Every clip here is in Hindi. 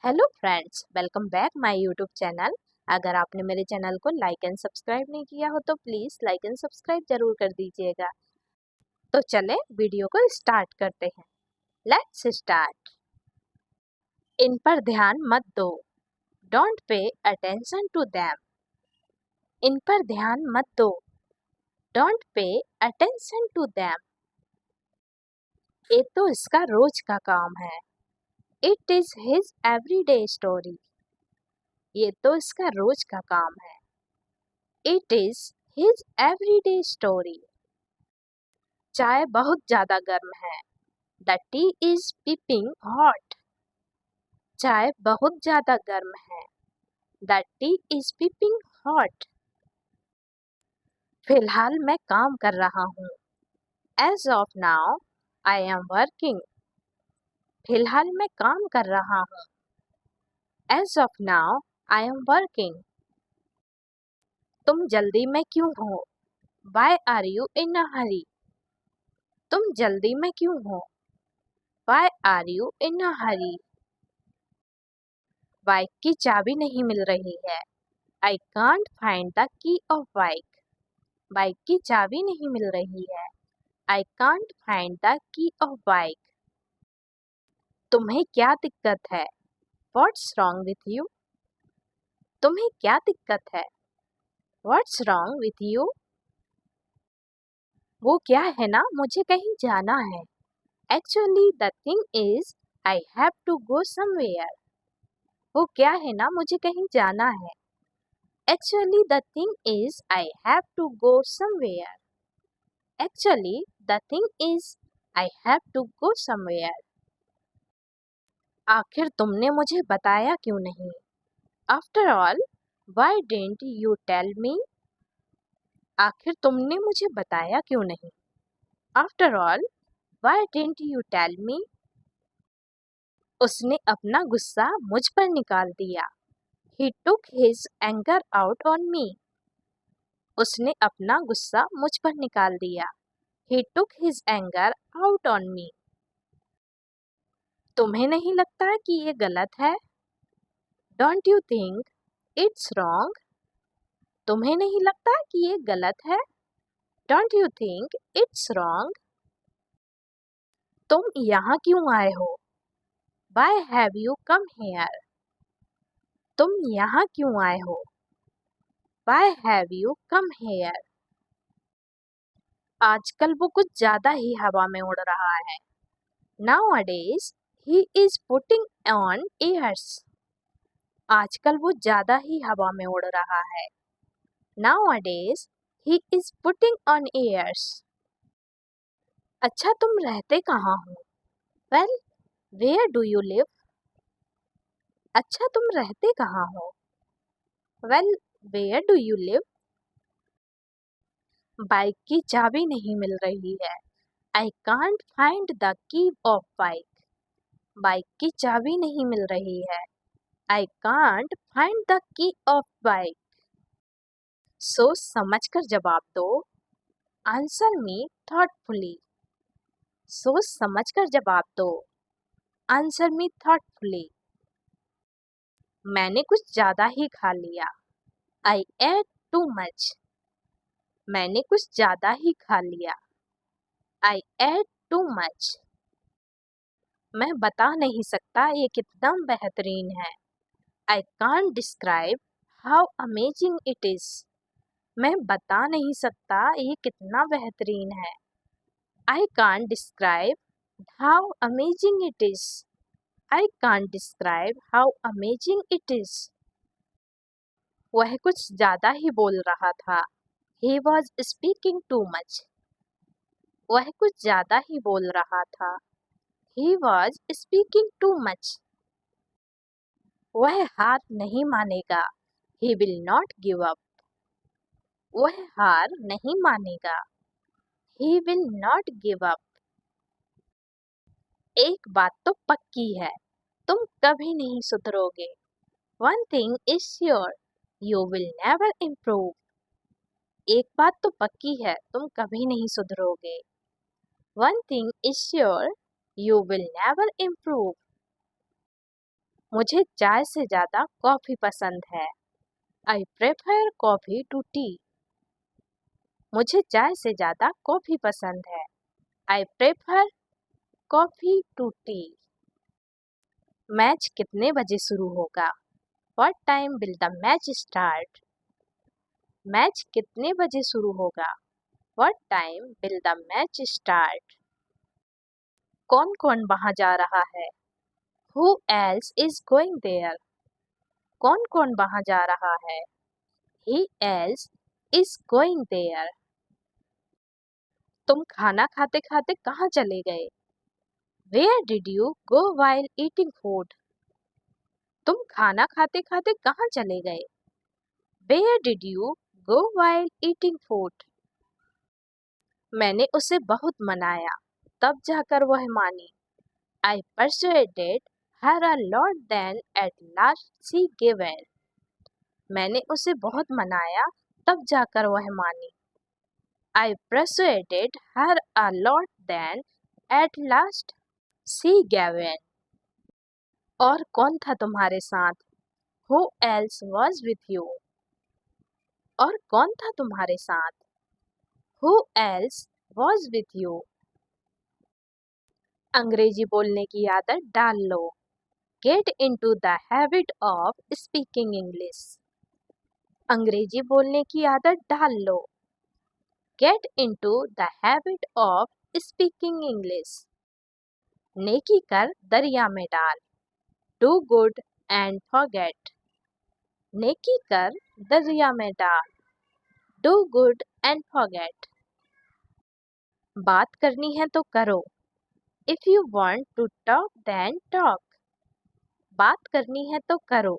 Hello friends, welcome back my YouTube channel. अगर आपने मेरे चैनल को लाइक एंड सब्सक्राइब नहीं किया हो तो प्लीज़ लाइक एंड सब्सक्राइब जरूर कर दीजिएगा। तो चले वीडियो को स्टार्ट करते हैं। Let's start. इन पर ध्यान मत दो, don't pay attention to them. इन पर ध्यान मत दो, don't pay attention to them. ये तो इसका रोज का काम है, it is his everyday story. ये तो इसका रोज का काम है, it is his everyday story. चाय बहुत ज्यादा गर्म है, the tea is piping hot. चाय बहुत ज्यादा गर्म है, the tea is piping hot. फिलहाल मैं काम कर रहा हूँ, as of now I am working. फिलहाल मैं काम कर रहा हूँ, as of now I am working. तुम जल्दी में क्यों हो, why are you in a hurry. तुम जल्दी में क्यों हो, why are you in a hurry. Bike की चाबी नहीं मिल रही है, I can't find the key of bike. Bike की चाबी नहीं मिल रही है, I can't find the key of bike. तुम्हें क्या दिक्कत है, व्हाट्स रॉन्ग विथ यू। तुम्हें क्या दिक्कत है, व्हाट्स रॉन्ग विथ यू। वो क्या है ना, मुझे कहीं जाना है, actually the thing is I have to go somewhere. वो क्या है ना, मुझे कहीं जाना है, actually the thing is I have to go somewhere. Actually, the thing is, I have to go somewhere. आखिर तुमने मुझे बताया क्यों नहीं, After all, why didn't you tell me? आखिर तुमने मुझे बताया क्यों नहीं, After all, why didn't you tell me? उसने अपना गुस्सा मुझ पर निकाल दिया, He took his anger out on me. उसने अपना गुस्सा मुझ पर निकाल दिया, He took his anger out on me. तुम्हें नहीं लगता कि ये गलत है, Don't you think it's wrong? तुम्हें नहीं लगता कि ये गलत है, Don't you think it's wrong? तुम यहाँ क्यों आए हो, Why have you come here? तुम यहाँ क्यों आए हो, Why have you come here? आजकल वो कुछ ज्यादा ही हवा में उड़ रहा है, Nowadays he is putting on airs. आजकल वो ज्यादा ही हवा में उड़ रहा है, Nowadays he is putting on airs. अच्छा तुम रहते कहाँ हो, Well, where do you live? अच्छा तुम रहते कहाँ हो, Well, where do you live? Bike की चाबी नहीं मिल रही है, I can't find the key of bike. Bike की चाबी नहीं मिल रही है, I can't find the key of bike. सोच समझ कर जवाब दो, Answer me thoughtfully. सोच समझ कर जवाब दो, Answer me thoughtfully. मैंने कुछ ज्यादा ही खा लिया, I ate too much. मैंने कुछ ज्यादा ही खा लिया, I ate too much. मैं बता नहीं सकता ये कितना बेहतरीन है, I can't describe how amazing it is. मैं बता नहीं सकता ये कितना बेहतरीन है, I can't describe how amazing it is. I can't describe how amazing it is. वह कुछ ज्यादा ही बोल रहा था, He was speaking too much. वह कुछ ज्यादा ही बोल रहा था, He was speaking too much. वह हार नहीं मानेगा, He will not give up. वह हार नहीं मानेगा, He will not give up. एक बात तो पक्की है, तुम कभी नहीं सुधरोगे. One thing is sure, you will never improve. एक बात तो पक्की है, तुम कभी नहीं सुधरोगे. One thing is sure, you will never improve. मुझे चाय से ज़्यादा कॉफ़ी पसंद है। I prefer coffee to tea. मुझे चाय से ज़्यादा कॉफ़ी पसंद है। I prefer coffee to tea. Match कितने बजे शुरू होगा? What time will the match start? Match कितने बजे शुरू होगा? What time will the match start? कौन कौन वहाँ जा रहा है? Who else is going there? कौन कौन वहाँ जा रहा है? He else is going there. तुम खाना खाते खाते कहाँ चले गए? Where did you go while eating food? तुम खाना खाते खाते कहाँ चले गए? Where did you go while eating food? मैंने उसे बहुत मनाया, तब जाकर वह मानी। I persuaded her a lot, then at last she gave in. मैंने उसे बहुत मनाया, तब जाकर वह मानी। I persuaded her a lot, then at last she gave in. और कौन था तुम्हारे साथ? Who else was with you? और कौन था तुम्हारे साथ? Who else was with you? अंग्रेजी बोलने की आदत डाल लो। Get into the habit of speaking English. अंग्रेजी बोलने की आदत डाल लो। Get into the habit of speaking English. नेकी कर दरिया में डाल। Do good and forget. नेकी कर दरिया में डाल। Do good and forget. बात करनी है तो करो। If you want to talk, then talk. बात करनी है तो करो।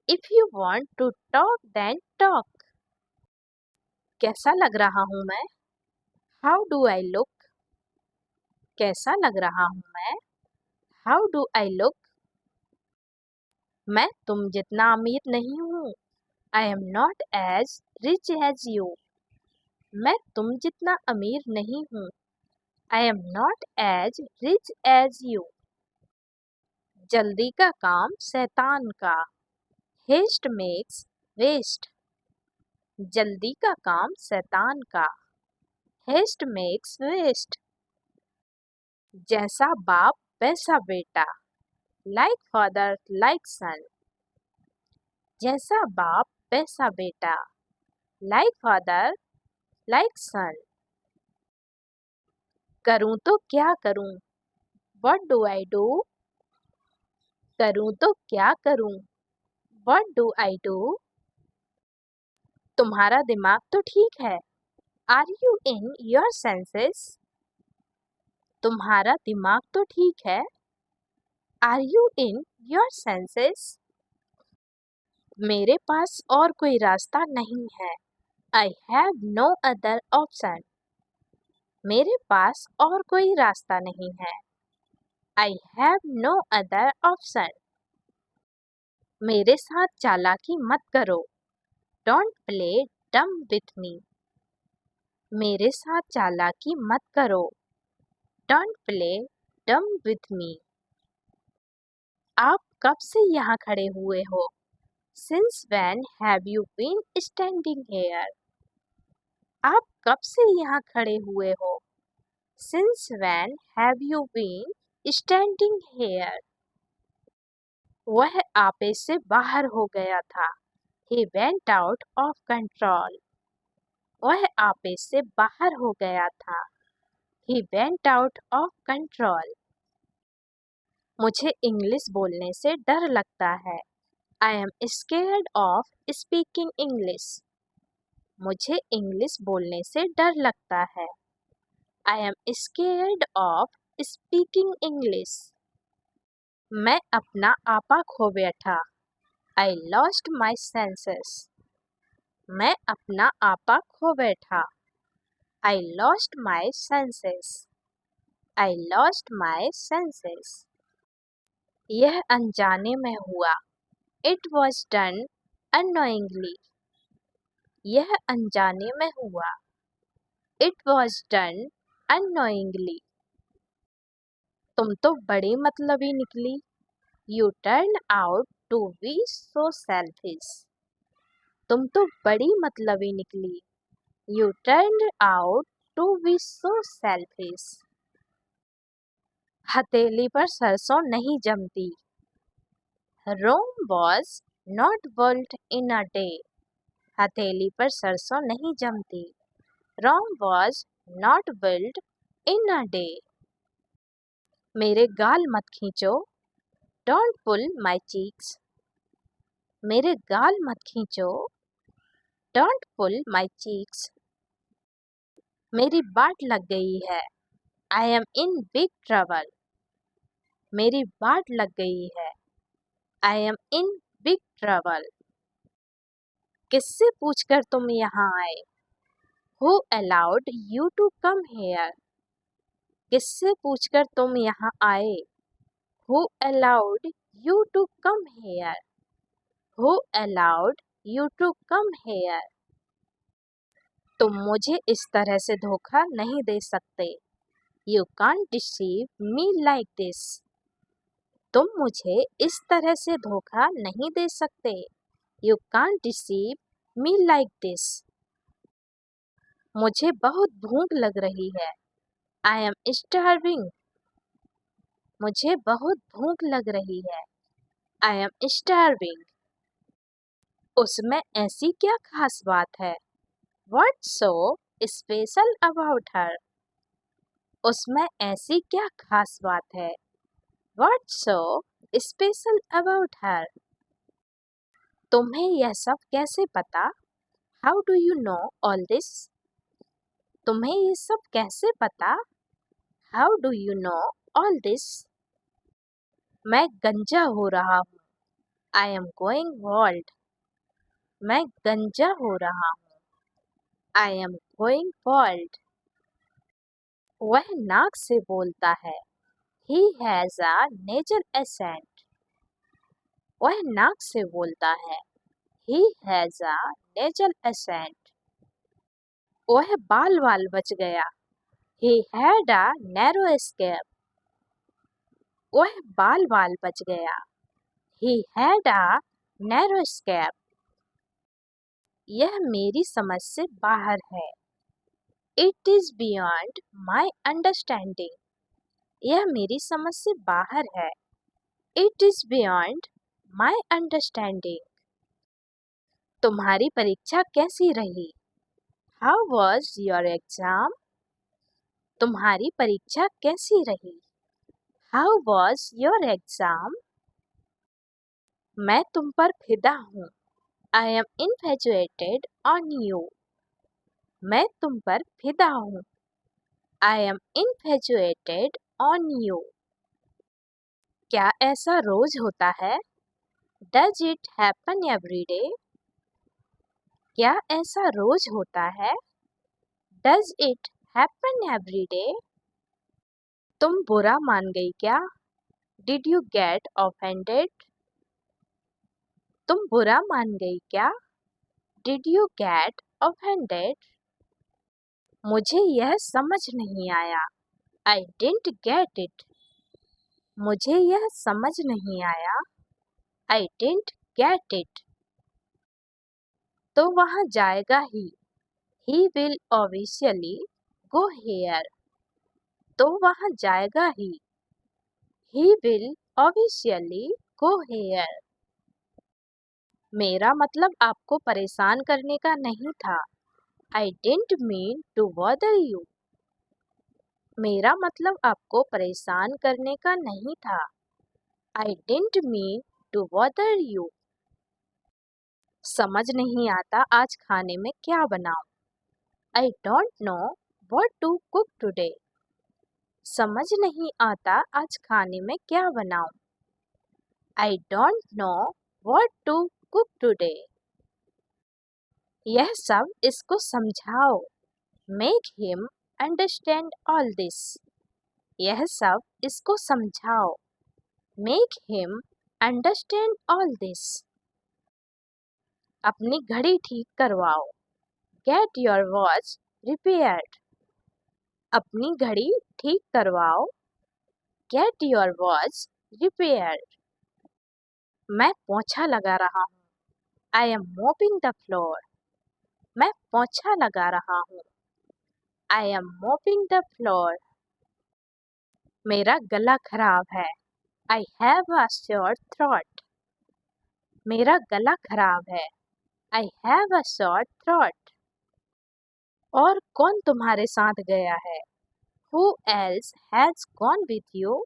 If you want to talk, then talk. कैसा लग रहा हूँ मैं? How do I look? कैसा लग रहा हूँ मैं? How do I look? मैं तुम जितना अमीर नहीं हूँ। I am not as rich as you. मैं तुम जितना अमीर नहीं हूँ। I am not as rich as you. जल्दी का काम शैतान का। Haste makes waste. जल्दी का काम शैतान का। Haste makes waste. जैसा बाप वैसा बेटा। Like father, like son. जैसा बाप वैसा बेटा। Like father, like son. करूँ तो क्या करूँ? What do I do? करूँ तो क्या करूँ? What do I do? तुम्हारा दिमाग तो ठीक है। Are you in your senses? तुम्हारा दिमाग तो ठीक है। Are you in your senses? मेरे पास और कोई रास्ता नहीं है। I have no other option. मेरे पास और कोई रास्ता नहीं है। I have no other option. मेरे साथ चालाकी मत करो। Don't play dumb with me. मेरे साथ चालाकी मत करो। Don't play dumb with me. आप कब से यहाँ खड़े हुए हो? Since when have you been standing here? आप कब से यहाँ खड़े हुए हो? Since when have you been standing here? वह आपे से बाहर हो गया था। He went out of control. वह आपे से बाहर हो गया था। He went out of control. मुझे इंग्लिश बोलने से डर लगता है। I am scared of speaking English. मुझे इंग्लिश बोलने से डर लगता है। I am scared of speaking English. मैं अपना आपा खो बैठा। I lost my senses. मैं अपना आपा खो बैठा। I lost my senses. I lost my senses. यह अनजाने में हुआ। It was done unknowingly. यह अनजाने में हुआ। It was done unknowingly. तुम तो बड़ी मतलबी निकली। You turned out to be so selfish. तुम तो बड़ी मतलबी निकली. You turned out to be so selfish. हथेली पर सरसों नहीं जमती. Rome was not built in a day. हथेली पर सरसों नहीं जमती. Rome was not built in a day. मेरे गाल मत खींचो. Don't pull my cheeks. मेरे गाल मत खींचो. Don't pull my cheeks. मेरी बाट लग गई है. I am in big trouble. मेरी बाट लग गई है. I am in big trouble. किससे पूछकर तुम यहाँ आए? Who allowed you to come here? किससे पूछकर तुम यहाँ आए? Who allowed you to come here? Who allowed you to come here? तुम मुझे इस तरह से धोखा नहीं दे सकते. You can't deceive me like this. तुम मुझे इस तरह से धोखा नहीं दे सकते. You can't deceive me like this. मुझे बहुत भूख लग रही है. I am starving. मुझे बहुत भूख लग रही है. I am starving. उसमें ऐसी क्या खास बात है? What's so special about her? उसमें ऐसी क्या खास बात है? What's so special about her? तुम्हें यह सब कैसे पता? How do you know all this? तुम्हें ये सब कैसे पता? How do you know all this? मैं गंजा हो रहा हूँ. I am going bald. मैं गंजा हो रहा हूँ. I am going bald. वह नाक से बोलता है. He has a nasal accent. वह नाक से बोलता है. He has a nasal accent. वह बाल बच गया. He had a narrow escape. वह बाल बच गया. He had a narrow escape. यह मेरी समझ से बाहर है. It is beyond my understanding. यह मेरी समझ से बाहर है. It is beyond my understanding. तुम्हारी परीक्षा कैसी रही? How was your exam? तुम्हारी परीक्षा कैसी रही? How was your exam? मैं तुम पर फिदा हूँ. I am infatuated on you. मैं तुम पर फिदा हूँ. I am infatuated on you. क्या ऐसा रोज होता है? Does it happen every day? क्या ऐसा रोज होता है? Does it happen every day? तुम बुरा मान गई क्या? Did you get offended? तुम बुरा मान गई क्या? Did you get offended? मुझे यह समझ नहीं आया. I didn't get it. मुझे यह समझ नहीं आया. I didn't get it. तो वहाँ जाएगा ही. He will obviously go here. तो वहाँ जाएगा ही. He will obviously go here. मेरा मतलब आपको परेशान करने का नहीं था. I didn't mean to bother you. मेरा मतलब आपको परेशान करने का नहीं था. I didn't mean to bother you. समझ नहीं आता आज खाने में क्या बनाऊं. I don't know what to cook today. समझ नहीं आता आज खाने में क्या बनाऊं. I don't know what to cook today. यह सब इसको समझाओ. Make him understand all this. यह सब इसको समझाओ. Make him understand all this. अपनी घड़ी ठीक करवाओ. Get your watch repaired. अपनी घड़ी ठीक करवाओ. Get your watch repaired. मैं पोछा लगा रहा हूँ। I am mopping the floor. मैं पोछा लगा रहा हूँ। I am mopping the floor. मेरा गला खराब है। I have a sore throat. मेरा गला खराब है। I have a sore throat. और कौन तुम्हारे साथ गया है? Who else has gone with you?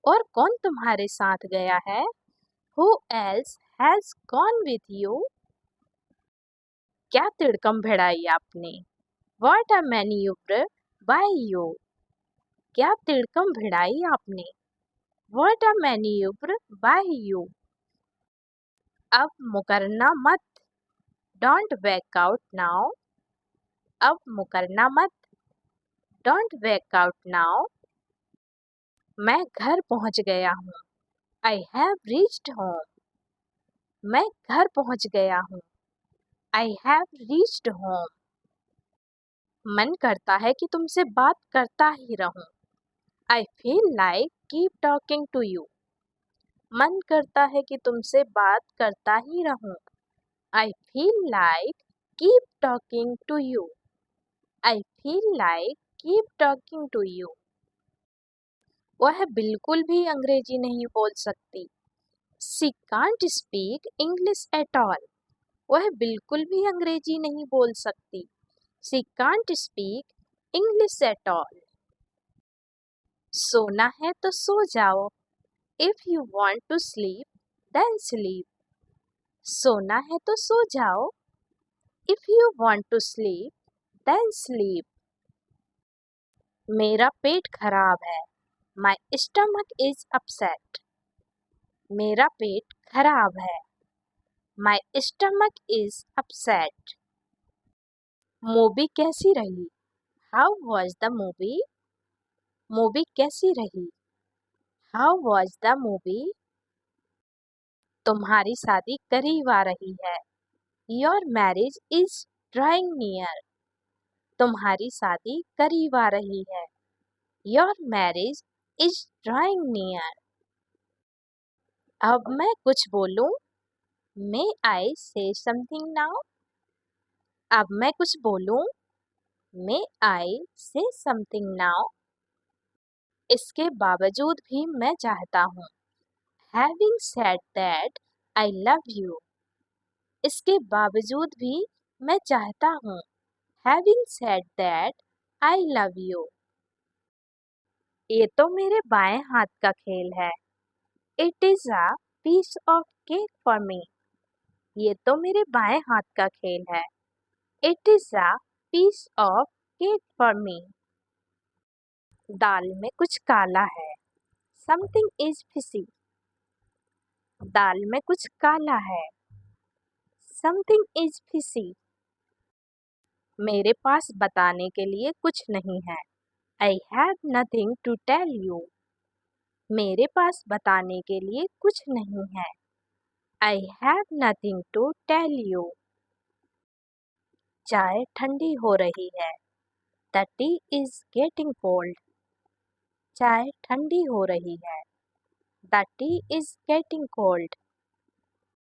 और कौन तुम्हारे साथ गया है? Who else has gone with you? क्या तिड़कम भिड़ाई आपने? What a maneuver by you. क्या तिड़कम भिड़ाई आपने? What a maneuver by you. अब मुकरना मत। Don't back out now. अब मुकरना मत। Don't back out now. मैं घर पहुंच गया हूँ। I have reached home. मैं घर पहुंच गया हूँ। I have reached home. मन करता है कि तुमसे बात करता ही रहूं। I feel like keep talking to you. मन करता है कि तुमसे बात करता ही रहूं। I feel like keep talking to you. I feel like keep talking to you. वह बिल्कुल भी अंग्रेजी नहीं बोल सकती। She can't speak English at all. वह बिल्कुल भी अंग्रेजी नहीं बोल सकती। She can't speak English at all. सोना है तो सो जाओ। If you want to sleep, then sleep. सोना है तो सो जाओ। If you want to sleep, then sleep. मेरा पेट खराब है। My stomach is upset. मेरा पेट खराब है। My stomach is upset. Movie कैसी रही? How was the movie? Movie कैसी रही? How was the movie? तुम्हारी शादी करीब आ रही है। Your marriage is drawing near. तुम्हारी शादी करीब आ रही है। Your marriage is drawing near. अब मैं कुछ बोलूं? May I say something now? अब मैं कुछ बोलूं? May I say something now? इसके बावजूद भी मैं चाहता हूँ। Having said that, I love you. इसके बावजूद भी मैं चाहता हूँ। Having said that, I love you. ये तो मेरे बाएं हाथ का खेल है। It is a piece of cake for me. ये तो मेरे बाएं हाथ का खेल है। It is a piece of cake for me. दाल में कुछ काला है। Something is fishy. दाल में कुछ काला है। Something is fishy. मेरे पास बताने के लिए कुछ नहीं है। I have nothing to tell you. मेरे पास बताने के लिए कुछ नहीं है। I have nothing to tell you. चाय ठंडी हो रही है। The tea is getting cold. चाय ठंडी हो रही है। The tea is getting cold.